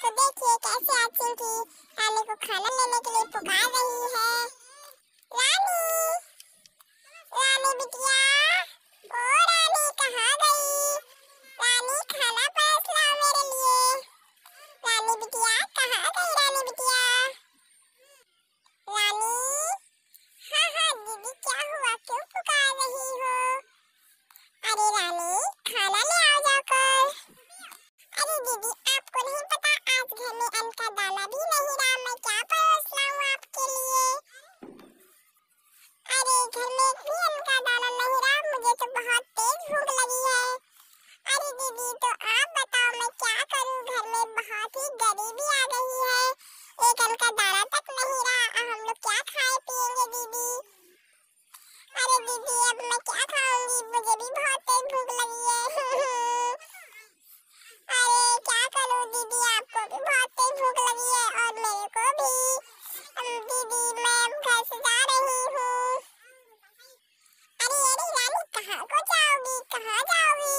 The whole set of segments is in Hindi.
तो देखिए कैसे आज चिंकी रानी को खाना लेने के लिए पुकार रही है। रानी, रानी बिटिया, ओ रानी कहाँ गई? रानी खाना परोस लाओ मेरे लिए। रानी बिटिया कहाँ गई? रानी बिटिया, रानी, हाँ हाँ दीदी क्या हुआ, क्यों पुकार रही हो? अरे रानी खाना ले आओ जाकर। अरे दीदी आपको नहीं पता आज घर में अन्न का दाना भी नहीं रहा, मैं क्या परोस लाऊं आपके लिए? अरे घर में भी अन्न का दाना नहीं रहा, मुझे तो बहुत तेज भूख लगी है। अरे दीदी तो आप बताओ मैं क्या करूं, घर में बहुत ही गरीबी आ गई है, एक अन्न का दाना तक नहीं रहा, अब हम लोग क्या खाए पिएंगे दीदी? अरे दीदी अब मैं क्या खाऊंगी, मुझे भी बहुत तेज भूख लगी है। अरे क्या करूं दीदी, आपको भी बहुत तेज भूख लगी है और मेरे को भी। दीदी मैं घर से जा रही हूँ। अरे अरे रानी कहाँ को जाओगी, कहाँ जाओगी?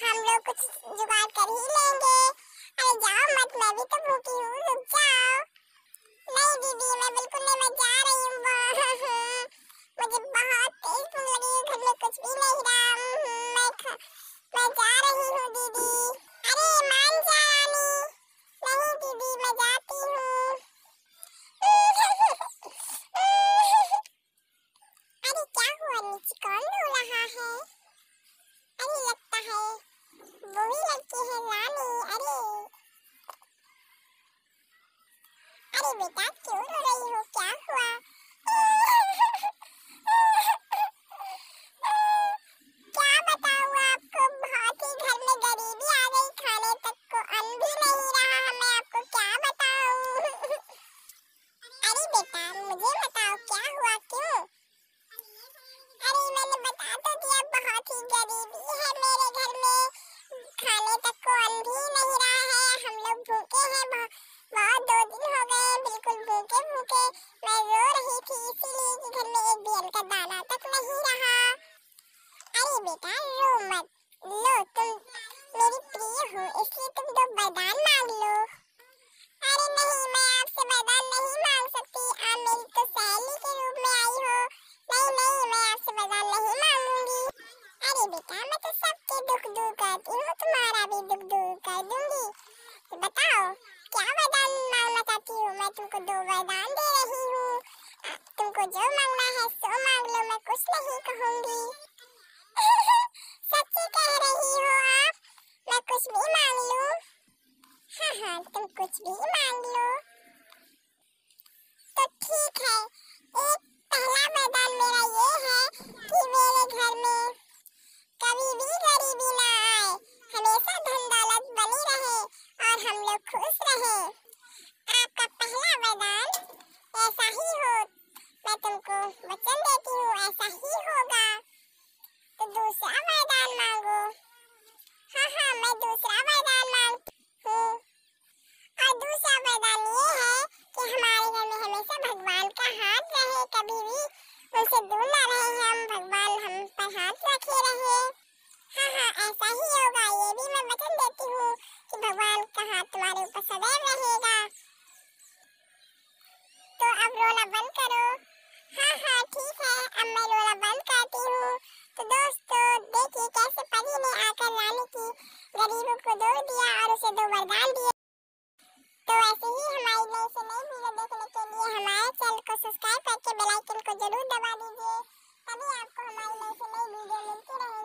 हम लोग कुछ जुगाड़ कर ही लेंगे। अरे जाओ मत, मैं भी तो भूखी हूँ, रुक जाओ। नहीं दीदी मैं बिल्कुल नहीं, मैं जा रही हूँ। मुझे बहुत तेज भूख लगी है, घर में कुछ भी नहीं रहा। मैं जा रही हूँ दीदी। अरे मान जा रानी। नहीं दीदी मैं जाती हूँ। अरे क्या हुआ, नीचे कौन रो रहा है? अरे लगता है वो ही लगती है रानी। अरे बेटा क्यों रो रही हो, क्या हुआ? क्या बताऊँ आपको, बहुत ही घर में गरीबी आ गई, खाने तक को अन्न भी नहीं रहा, मैं आपको क्या बताऊँ? अरे बेटा मुझे बताओ क्या हुआ, क्यों? अरे मैंने बता तो दिया, बहुत ही गरीबी है मेरे घर में, खाने तक को अन्न भी नहीं रहा है, हम लोग भूखे हैं, बहुत 2 दिन हो गए बिल्कुल भूखे भूखे। मैं रो रही थी इसीलिए कि घर में एक भी अन्न का दाना तक नहीं रहा। अरे बेटा रो मत, लो तुम मेरी प्रिय हो इसलिए तुम 2 वरदान मांग लो। अरे नहीं मैं आपसे वरदान नहीं मांग सकती, आप मेरी तो सहेली के रूप में आई हो। नहीं नहीं मैं आपसे वरदान नहीं मांगूंगी। अरे बेटा मैं तो सबके दुख दूर करती हूँ, तुम्हारा भी दुख दूर कर दूंगी। तो बताओ क्या वरदान मांगना चाहती हो, मैं तुमको 2 वरदान दे रही हूँ, तुमको जो मांगना है सो मांग लो, मैं कुछ नहीं कहूंगी। सच्ची कह रही हो आप, मैं कुछ भी मांग लूं? हाँ हाँ तुम कुछ भी मांग लो। तो ठीक है, एक पहला वरदान मेरा ये है कि मेरे घर में कभी भी गरीबी ना आए, हमेशा धन दौलत बनी रहे और हम लोग खुश रहे। आपका पहला वरदान ऐसा ही हो, मैं तुमको वचन देती हूँ ऐसा ही होगा। तो दूसरा वरदान मांगो। हाँ हाँ मैं दूसरा वरदान मांगती हूँ, और दूसरा वरदान ये है कि हमारे घर में हमेशा भगवान का हाथ रहे, कभी भी उनसे दूर ना रहे, हम भगवान हम पर हाथ रखे रहे। हाँ हाँ ऐसा ही होगा, ये भी मैं वचन देती हूँ कि भगवान का हाथ तुम्हारे ऊपर सदैव रहेगा। तो अब रोना बंद करो। हाँ हाँ ठीक है, अब मैं रोना बंद करती हूँ। तो दोस्तों देखिए कैसे परी ने आकर रानी की गरीबों को दूर दिया और उसे 2 वरदान दिए। तो ऐसे ही हमारी नई से नई वीडियो देखने के लिए हमारे चैनल को सब्सक्राइब करके बेल आइकन को जरूर दबा दीजिए, तभी आपको हमारी नई से नई वीडियो मिलती रहे।